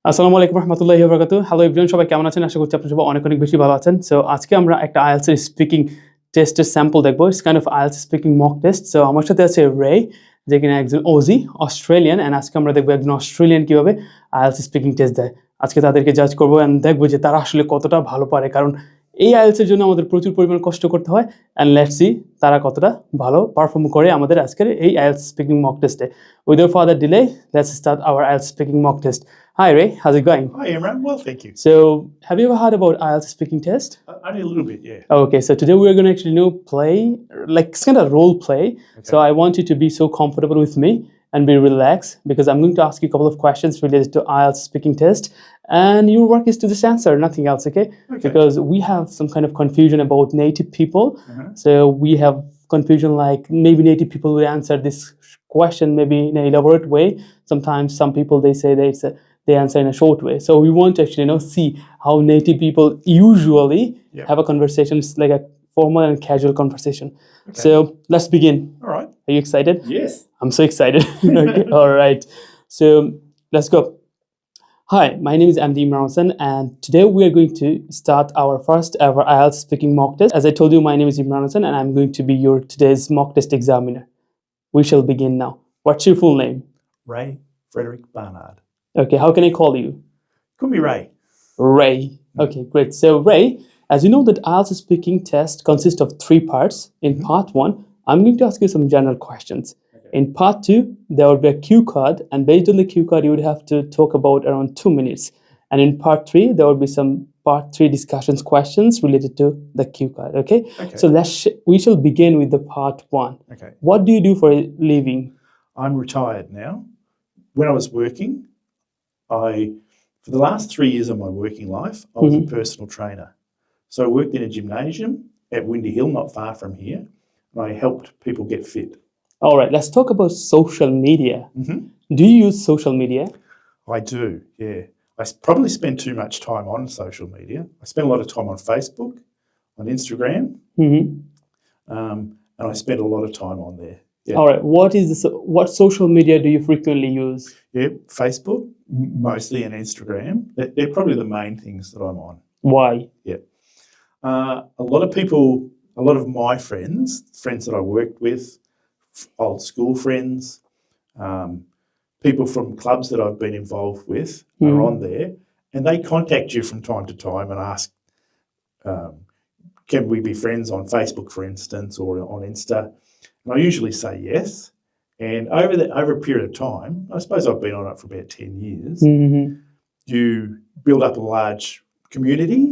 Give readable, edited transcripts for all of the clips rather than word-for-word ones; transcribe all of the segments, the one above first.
আসসালামু আলাইকুম রহমতুল্লাহি ওয়া বারাকাতুহু। হ্যালো এভরিওয়ান, সবাই কেমন আছেন? আশা করছি আপনারা সবাই অনেক অনেক বেশি ভালো আছেন। সো আজকে আমরা একটা IELTS এর স্পিকিং টেস্টের স্যাম্পল দেখবো। It's kind of IELTS speaking mock test. So আমার সাথে আছে রে, যে কিনা একজন অজি অস্ট্রেলিয়ান, অ্যান্ড আজকে আমরা দেখবো একজন অস্ট্রেলিয়ান কিভাবে IELTS স্পিকিং টেস্ট দেয়। আজকে তাদেরকে জাজ করবো অ্যান্ড দেখবো যে তারা আসলে কতটা ভালো পারে, কারণ এই IELTS এর জন্য আমাদের প্রচুর পরিমাণ কষ্ট করতে হয়। অ্যান্ড লেটস সি তারা কতটা ভালো পারফর্ম করে আমাদের আজকের এই IELTS স্পিকিং মক টেস্টে। Without further delay, let's start our IELTS speaking mock test. Hi Ray, how's it going? Hi Imran, well thank you. So, have you ever heard about IELTS speaking test? Only a little bit, yeah. Okay, so today we're going to actually play, like it's kind of role play. Okay. So I want you to be so comfortable with me and be relaxed, because I'm going to ask you a couple of questions related to IELTS speaking test, and your work is to just answer, nothing else, okay? Because we have some kind of confusion about native people. So we have confusion like maybe native people will answer this question maybe in an elaborate way. Sometimes some people they say they answer in a short way. So we want to actually see how native people usually have a conversation. It's like a formal and casual conversation. Okay. So let's begin. All right. Are you excited? Yes. I'm so excited. Okay. All right. So let's go. Hi, my name is Amdi Imran, and today we are going to start our first ever IELTS speaking mock test. As I told you, my name is Imran, and I'm going to be your today's mock test examiner. We shall begin now. What's your full name? Ray Frederick Barnard. Okay, how can I call you? Call me Ray. Ray. Okay, great. So Ray, as you know that IELTS speaking test consists of 3 parts. In part 1, I'm going to ask you some general questions. Okay. In part 2, there will be a cue card, and based on the cue card, you would have to talk about around 2 minutes. And in part 3, there will be some part 3 discussions questions related to the cue card. Okay. So we shall begin with the part 1. Okay. What do you do for a living? I'm retired now. When I was working, for the last 3 years of my working life, I was a personal trainer. So I worked in a gymnasium at Windy Hill, not far from here, and I helped people get fit. All right, let's talk about social media. Do you use social media? I do, yeah. I probably spend too much time on social media. I spend a lot of time on Facebook, on Instagram, and I spend a lot of time on there. Yeah. All right, what social media do you frequently use? Yeah, Facebook mostly, and Instagram. They're probably the main things that I'm on. Why? Yeah. A lot of people, a lot of my friends that I worked with, old school friends, people from clubs that I've been involved with are on there, and they contact you from time to time and ask, can we be friends on Facebook, for instance, or on Insta? And I usually say yes. And over a period of time, I suppose I've been on it for about 10 years, you build up a large community,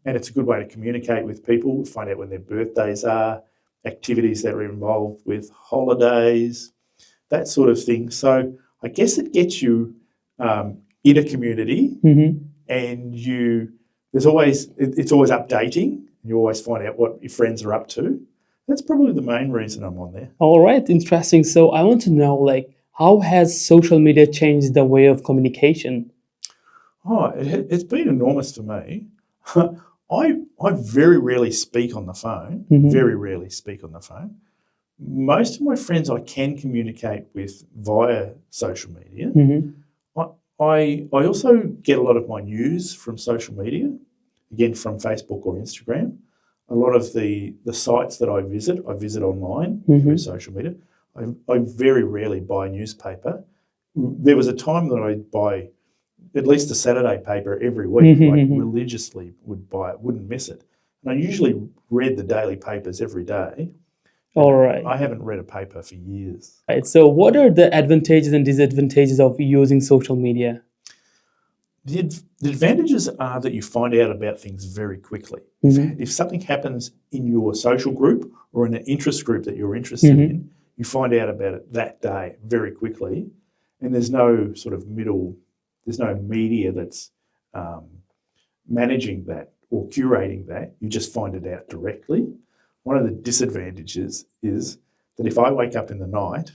and it's a good way to communicate with people, find out when their birthdays are, activities that are involved with holidays, that sort of thing. So I guess it gets you in a community, and it's always updating. You always find out what your friends are up to. That's probably the main reason I'm on there. All right, interesting. So I want to know, how has social media changed the way of communication? Oh, it's been enormous for me. I very rarely speak on the phone, very rarely speak on the phone. Most of my friends I can communicate with via social media. I also get a lot of my news from social media, again from Facebook or Instagram. A lot of the sites that I visit online through social media. I very rarely buy a newspaper. There was a time that I'd buy at least a Saturday paper every week, like religiously would buy it, wouldn't miss it. And I usually read the daily papers every day. All right. I haven't read a paper for years. Right. So what are the advantages and disadvantages of using social media? The advantages are that you find out about things very quickly. If something happens in your social group or in an interest group that you're interested in, you find out about it that day very quickly, and there's no sort of there's no media that's managing that or curating that. You just find it out directly. One of the disadvantages is that if I wake up in the night,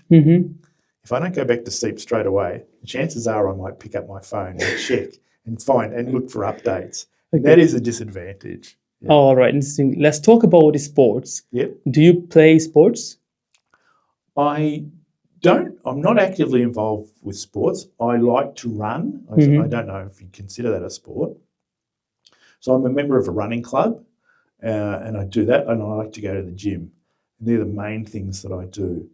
if I don't go back to sleep straight away, the chances are I might pick up my phone and check and find and look for updates. Okay. That is a disadvantage. Yeah. All right, interesting. Let's talk about sports. Yep. Do you play sports? I I'm not actively involved with sports. I like to run. Mhm. I don't know if you consider that a sport. So I'm a member of a running club, and I do that, and I like to go to the gym. And they're the main things that I do.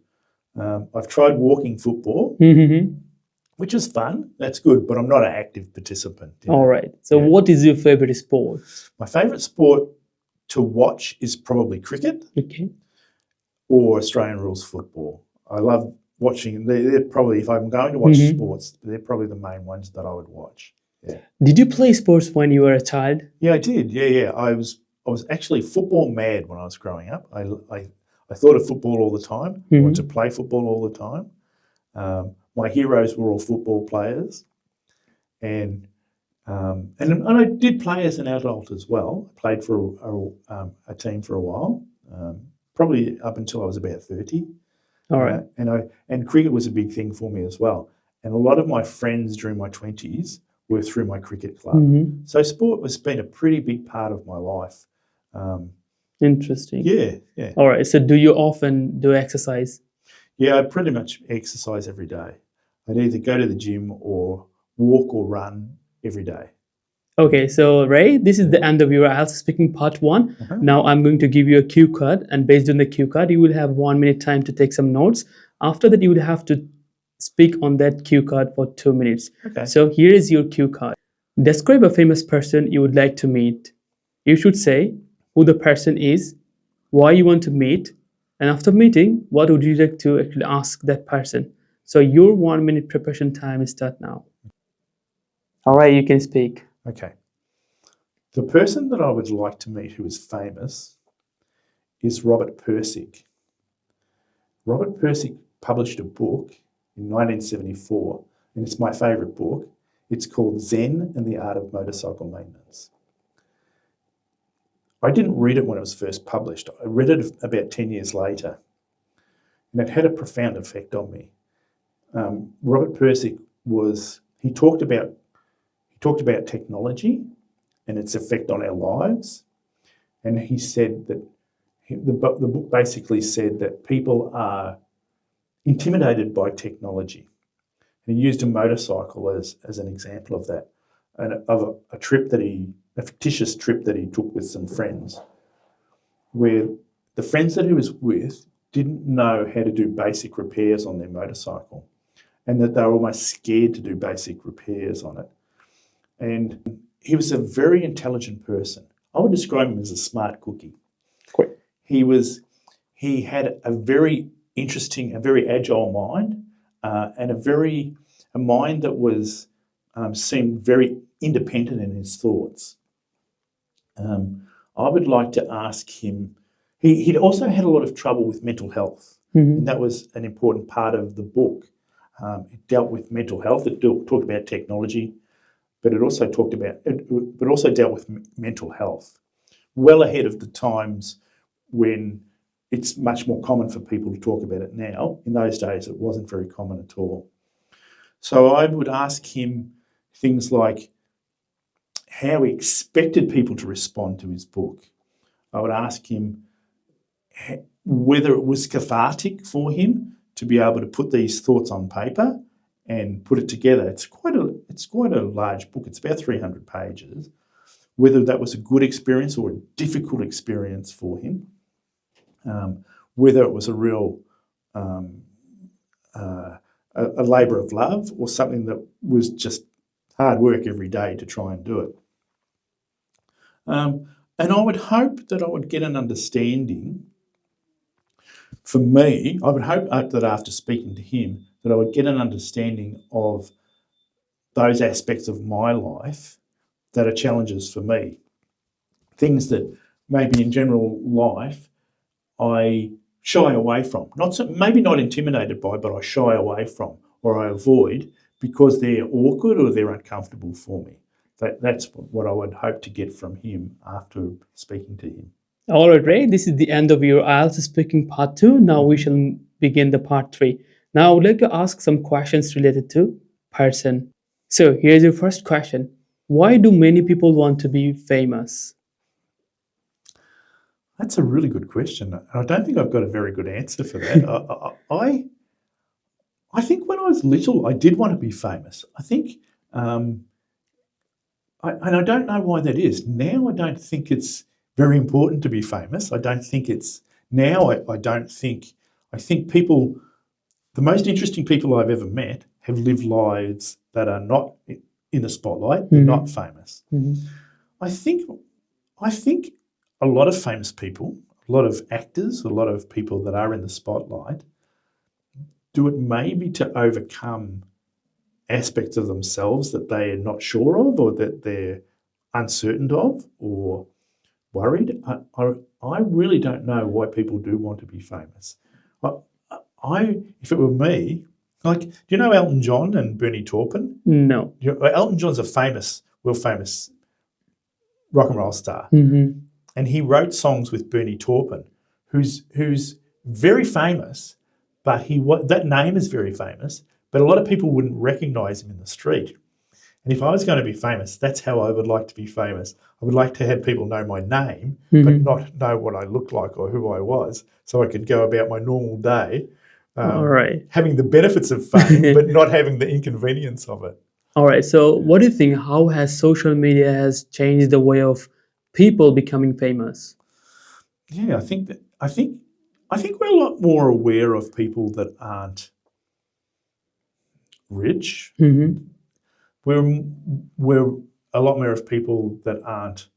I've tried walking football, Mhm. which is fun. That's good, but I'm not an active participant. All right. So, Yeah. what is your favorite sport? My favourite sport to watch is probably cricket Okay. or Australian rules football. I love watching. They're probably, if I'm going to watch Mhm. sports, they're probably the main ones that I would watch. Yeah. Did you play sports when you were a child? Yeah, I did. Yeah. I was actually football mad when I was growing up. I thought of football all the time. I wanted to play football all the time. My heroes were all football players, and I did play as an adult as well. I played for a team for a while, probably up until I was about 30. All right. And cricket was a big thing for me as well. And a lot of my friends during my 20s were through my cricket club. Mhm. So sport has been a pretty big part of my life. Interesting. Yeah. All right. So, do you often do exercise? Yeah, I pretty much exercise every day. I'd either go to the gym or walk or run every day. Okay, so Ray, this is the end of your IELTS speaking part one. Uh-huh. Now I'm going to give you a cue card, and based on the cue card, you will have 1 minute time to take some notes. After that, you will have to speak on that cue card for 2 minutes. Okay. So here is your cue card. Describe a famous person you would like to meet. You should say who the person is, why you want to meet, and after meeting, what would you like to actually ask that person. So your 1 minute preparation time is start now. All right, you can speak. Okay. The person that I would like to meet who is famous is Robert Persick. Robert Persick published a book in 1974, and it's my favourite book. It's called Zen and the Art of Motorcycle Maintenance. I didn't read it when it was first published. I read it about 10 years later, and it had a profound effect on me. Robert Persick he talked about technology and its effect on our lives, and he said that the book basically said that people are intimidated by technology. And he used a motorcycle as an example of that, and of a fictitious trip that he took with some friends, where the friends that he was with didn't know how to do basic repairs on their motorcycle, and that they were almost scared to do basic repairs on it. And he was a very intelligent person. I would describe him as a smart cookie. Great. He had a very interesting, a very agile mind, and a mind that was seemed very independent in his thoughts. I would like to ask him. He'd also had a lot of trouble with mental health, and that was an important part of the book. It dealt with mental health. It talked about technology, but it also dealt with mental health, well ahead of the times when it's much more common for people to talk about it now. In those days, it wasn't very common at all. So I would ask him things like how he expected people to respond to his book. I would ask him whether it was cathartic for him to be able to put these thoughts on paper and put it together. It's quite a large book. It's about 300 pages. Whether that was a good experience or a difficult experience for him. Whether it was a real a labour of love or something that was just hard work every day to try and do it. And I would hope that I would get an understanding. For me, I would hope that after speaking to him, that I would get an understanding of those aspects of my life that are challenges for me. Things that maybe in general life I shy away from. Maybe not intimidated by, but I shy away from or I avoid because they're awkward or they're uncomfortable for me. That's what I would hope to get from him after speaking to him. All right, Ray, this is the end of your IELTS speaking part 2. Now we shall begin the part 3. Now I would like to ask some questions related to person. So here's your first question. Why do many people want to be famous? That's a really good question. I don't think I've got a very good answer for that. I think when I was little, I did want to be famous. I think, and I don't know why that is. Now I don't think it's very important to be famous. I don't think it's, now I don't think, I think people, the most interesting people I've ever met have lived lives that are not in the spotlight, they're not famous. I think a lot of famous people, a lot of actors, a lot of people that are in the spotlight do it maybe to overcome aspects of themselves that they are not sure of or that they're uncertain of or worried. I really don't know why people do want to be famous. If it were me, like, do you know Elton John and Bernie Taupin? No. Elton John's a world famous rock and roll star. And he wrote songs with Bernie Taupin, who's very famous, but that name is very famous, but a lot of people wouldn't recognise him in the street. And if I was going to be famous, that's how I would like to be famous. I would like to have people know my name, but not know what I looked like or who I was, so I could go about my normal day, All right. having the benefits of fame, but not having the inconvenience of it. All right. So what do you think? How has social media has changed the way of people becoming famous? Yeah, I think we're a lot more aware of people that aren't rich. We're a lot more of people that aren't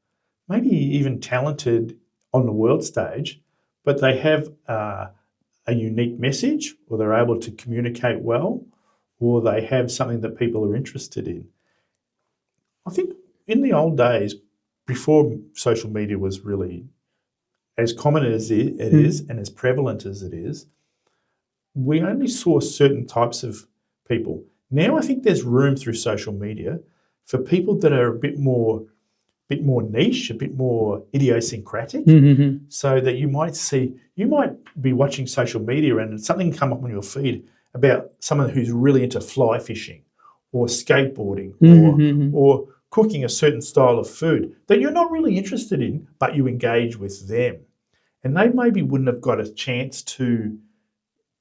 maybe even talented on the world stage, but they have a unique message, or they're able to communicate well, or they have something that people are interested in. I think in the old days, before social media was really as common as it is and as prevalent as it is, we only saw certain types of people. Now I think there's room through social media for people that are a bit more niche, a bit more idiosyncratic, so that you might be watching social media and something come up on your feed about someone who's really into fly fishing or skateboarding or cooking a certain style of food that you're not really interested in, but you engage with them. And they maybe wouldn't have got a chance to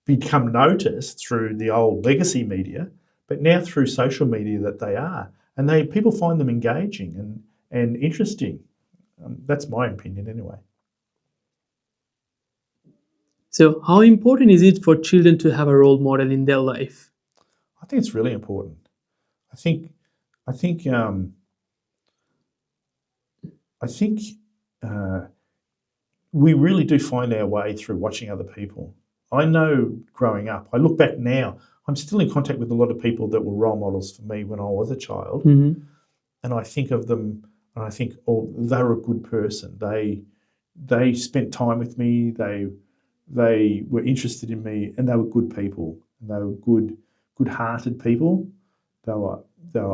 become noticed through the old legacy media, but now through social media that they are. And people find them engaging and interesting. That's my opinion anyway. So how important is it for children to have a role model in their life? I think it's really important. I think we really do find our way through watching other people. I know growing up, I look back now, I'm still in contact with a lot of people that were role models for me when I was a child. And I think of them and I think, oh, they're a good person. They spent time with me, they were interested in me, and they were good people. And they were good-hearted people. They were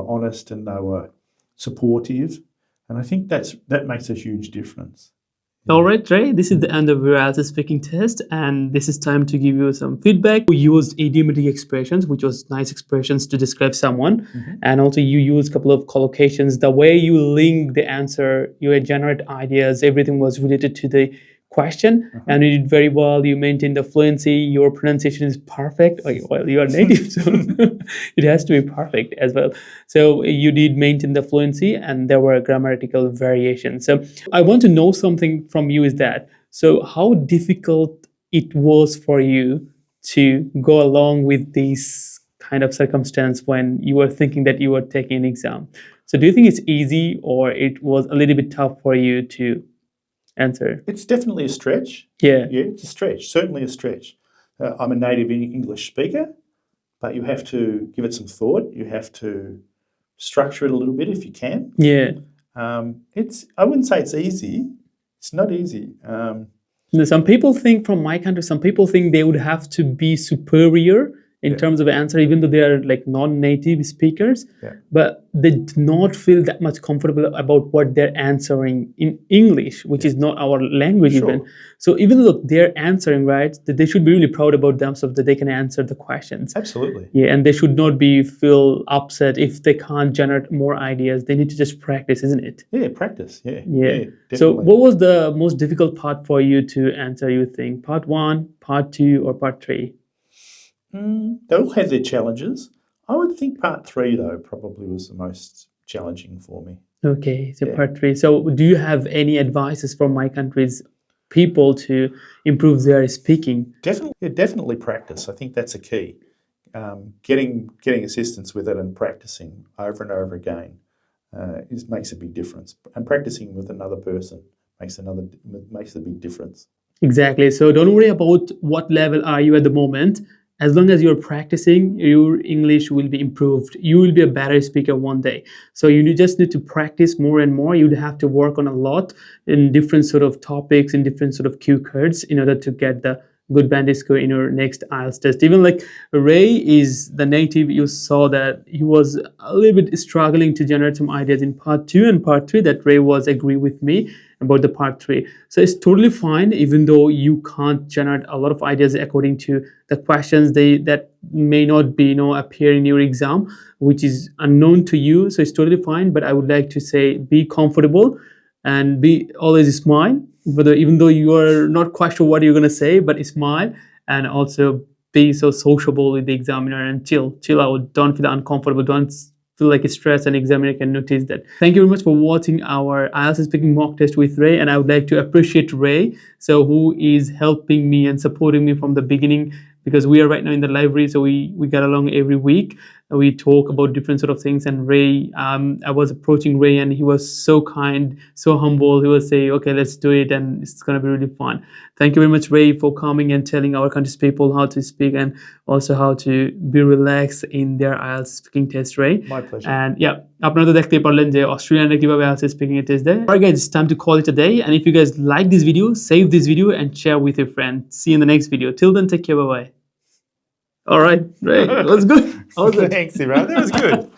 honest and they were supportive. And I think that makes a huge difference. All right, Ray, this is the end of your IELTS speaking test, and this is time to give you some feedback. We used idiomatic expressions, which was nice expressions to describe someone, and also you used a couple of collocations. The way you link the answer, you generate ideas, everything was related to the question, and you did very well. You maintained the fluency. Your pronunciation is perfect. Well, you are native, so it has to be perfect as well. So you did maintain the fluency, and there were grammatical variations. So I want to know something from you is that, so how difficult it was for you to go along with this kind of circumstance when you were thinking that you were taking an exam? So do you think it's easy, or it was a little bit tough for you to answer? It's definitely a stretch. Yeah, it's a stretch, certainly a stretch. I'm a native English speaker, but you have to give it some thought. You have to structure it a little bit if you can. Yeah. I wouldn't say it's easy. It's not easy. Some people think, from my country, some people think they would have to be superior in terms of answer, even though they are like non-native speakers, but they do not feel that much comfortable about what they're answering in English, which is not our language even. So even though they're answering right, that they should be really proud about themselves that they can answer the questions. Absolutely. Yeah, and they should not feel upset if they can't generate more ideas. They need to just practice, isn't it? Yeah, practice. Yeah. So what was the most difficult part for you to answer, you think? Part 1, part 2, or part 3? They all had their challenges. I would think part 3, though, probably was the most challenging for me. Okay, so Yeah. part 3. So do you have any advices from my country's people to improve their speaking? Definitely practice. I think that's a key. Getting assistance with it and practicing over and over again makes a big difference. And practicing with another person makes a big difference. Exactly. So don't worry about what level are you at the moment. As long as you're practicing, your English will be improved. You will be a better speaker one day. So you just need to practice more and more. You'd have to work on a lot in different sort of topics, in different sort of cue cards in order to get the good bandit score in your next IELTS test. Even like Ray is the native, you saw that he was a little bit struggling to generate some ideas in part 2 and part 3, that Ray was agree with me about the part 3. So it's totally fine, even though you can't generate a lot of ideas according to the questions that may not be appear in your exam, which is unknown to you. So it's totally fine, but I would like to say be comfortable and be always smile, even though you are not quite sure what you're going to say, but smile. And also be so sociable with the examiner and chill out. Don't feel uncomfortable, don't feel like stress, and examiner can notice that. Thank you very much for watching our IELTS speaking mock test with Ray, and I would like to appreciate Ray, so who is helping me and supporting me from the beginning, because we are right now in the library, so we get along every week. We talk about different sort of things, and Ray, I was approaching Ray and he was so kind, so humble. He was saying, okay, let's do it, and it's going to be really fun. Thank you very much, Ray, for coming and telling our country's people how to speak and also how to be relaxed in their IELTS speaking test, Ray. My pleasure. And yeah, আপনারা তো দেখতেই পারলেন যে অস্ট্রেলিয়ানরা কিভাবে IELTS speaking এর test দেয়. Alright guys, it's time to call it a day, and if you guys like this video, save this video and share with your friends. See you in the next video. Till then, take care, bye bye. All right, Ray, that was good. How was it? Thanks, Imran. That was good.